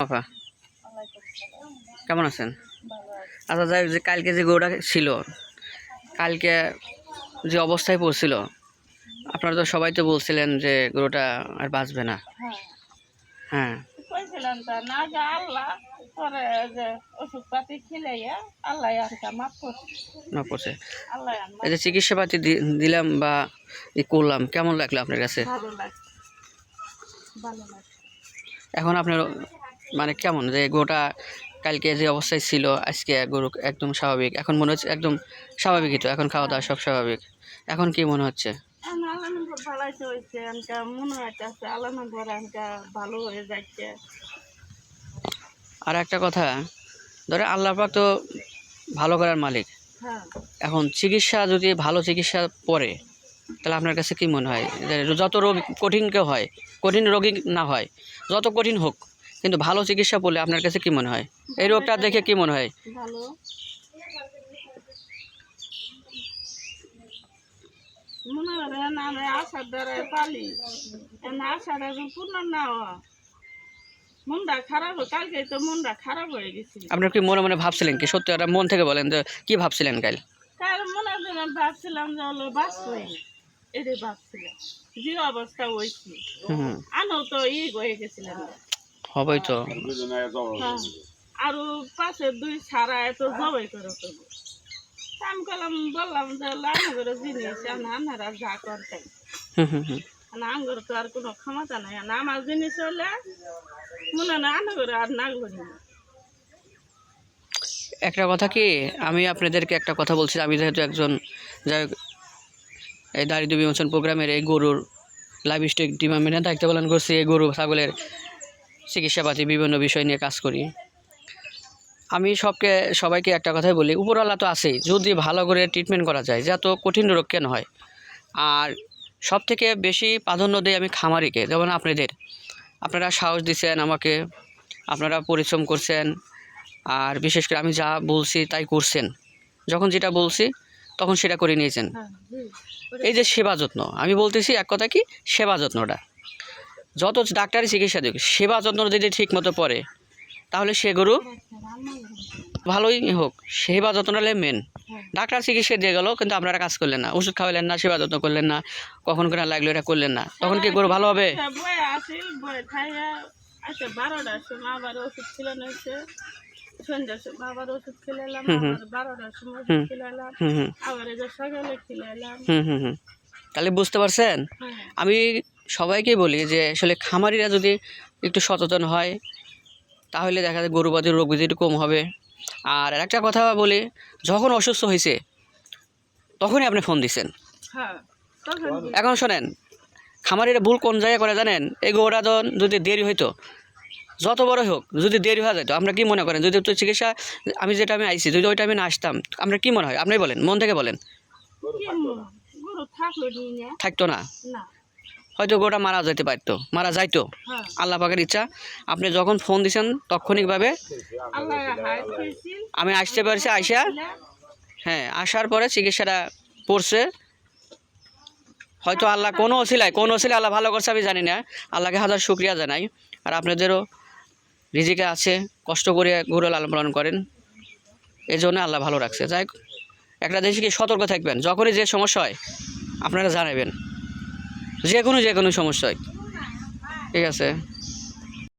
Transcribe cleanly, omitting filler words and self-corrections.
আপা কেমন আছেন? আচ্ছা যাই, যে কালকে যে গরুটা ছিল, কালকে যে অবস্থায় পড়ছিল, আপনারা তো সবাই তো বলছিলেন যে গরুটা আর বাঁচবে না। হ্যাঁ, মাফ করছে। এই যে চিকিৎসাপাতি দিলাম বা করলাম, কেমন লাগলো আপনার কাছে? এখন আপনার মানে কেমন যে গরুটা কালকে যে অবস্থায় ছিল, আজকে গরু একদম স্বাভাবিক, এখন মনে হচ্ছে একদম স্বাভাবিকই তো, এখন খাওয়া দাওয়া সব স্বাভাবিক, এখন কি মনে হচ্ছে? আর একটা কথা, ধরে আল্লাহ পাক তো ভালো করার মালিক। এখন চিকিৎসা যদি ভালো চিকিৎসা পড়ে, তাহলে আপনার কাছে কি মনে হয় যে যত রোগ কঠিন কেউ হয়, কঠিন রোগী না হয়, যত কঠিন হোক, কিন্তু ভালো চিকিৎসা পড়লে আপনার কাছে কি মনে হয়? এই রোগটা দেখে কি মনে হয়? আপনার কি মনে মনে ভাবছিলেন কি, সত্যি একটা মন থেকে বলেন যে কি ভাবছিলেন কাল? ভাবছিলাম যে হলো বাঁচবই, এটাই ভাবছিলাম। যে অবস্থা হয়েছি আনো তো হয়ে গেছিলাম, হবেই তো। আরো পাশে দুই সারা এত জবাই করে করবো। আমি বললাম যে লাইনগুলো জিনিস আপনারা যা করতেন, আঙ্গুর তো আর কোনো ক্ষমতা নাই, আমার জিনিস হলে মনে না আনগরে আর না করি। একটা কথা কি, আমি আপনাদেরকে একটা কথা বলছি, আমি যেহেতু একজন যাই হোক এই দারিদ্র বিমোচন প্রোগ্রামের এই গরুর লাইভস্টক ডিপার্টমেন্টে দায়িত্ব পালন করছি, এই গরু ছাগলের চিকিৎসাপাতি বিভিন্ন বিষয় নিয়ে কাজ করি। আমি সবাইকে একটা কথাই বলি, উপরওয়ালা তো আছেই, যদি ভালো করে ট্রিটমেন্ট করা যায়, যত কঠিন রোগ কেন হয়। আর সব থেকে বেশি প্রাধান্য দিই আমি খামারিকে, যেমন আপনারা সাহস দিচ্ছেন আমাকে, আপনারা পরিশ্রম করছেন, আর বিশেষ করে আমি যা বলছি তাই করছেন, যখন যেটা বলছি তখন সেটা করে নিয়েছেন। এই যে সেবা যত্ন, আমি বলতেছি এক কথা কি, সেবা যত্নটা যত ডাক্তারি চিকিৎসা দিক, সেবা যত্ন যদি ঠিক মতো পড়ে, তাহলে সে গরু ভালোই হোক। সেবা যত্নটা মেন। ডাক্তার চিকিৎসা দিয়ে গেল, কিন্তু আপনারা কাজ করলেন না, ওষুধ খাওয়ালেন না, সেবা যত্ন করলেন না, কখন করে লাগলো এটা করলেন না, তখন কি গরু ভালো হবে? সন্ধ্যার সময় আবার ওষুধ খেলাম, 12টার সময় খেলাম, আবার সকালে খেলাম। তাহলে বুঝতে পারছেন, আমি সবাইকে বলি যে আসলে খামারিরা যদি একটু সচেতন হয়, তাহলে দেখা যায় গরুবাদের রোগ ব্যাধি একটু কম হবে। আর একটা কথা বলি, যখন অসুস্থ হয়েছে তখনই আপনি ফোন দিচ্ছেন। এখন শোনেন, খামারিরা ভুল কোন জায়গায় করে জানেন? এই গরুটা যদি দেরি হইতো, যত বড় হোক, যদি দেরি হয়ে যেত, আমরা কি মনে করেন যদি তো চিকিৎসা আমি যেটা আমি আইছি, যদি ওইটা আমি না আসতাম, আপনার কি মনে হয়? আপনি বলেন, মন থেকে বলেন। থাকতো না, হয়তো গরুটা মারা যেতে পারতো, মারা যাইতো, আল্লাহ পাকের ইচ্ছা। আপনি যখন ফোন দিয়েছেন তৎক্ষণিকভাবে আমি আসতে পারছি, হ্যাঁ আসার পরে চিকিৎসাটা পড়ছে। হয়তো আল্লাহ কোন ওসিলায় আল্লাহ ভালো করছে, আমি জানি না, আল্লাহকে হাজার শুকরিয়া জানাই। আর আপনাদেরও রিজিকে আছে, কষ্ট করে গরু লালন পালন করেন, এই জন্য আল্লাহ ভালো রাখছে। যাই হোক, একটা জিনিস কি, সতর্ক থাকবেন, যখনই যে সমস্যা হয় আপনারা জানাবেন, যে কোনো সমস্যা হয়। ঠিক আছে।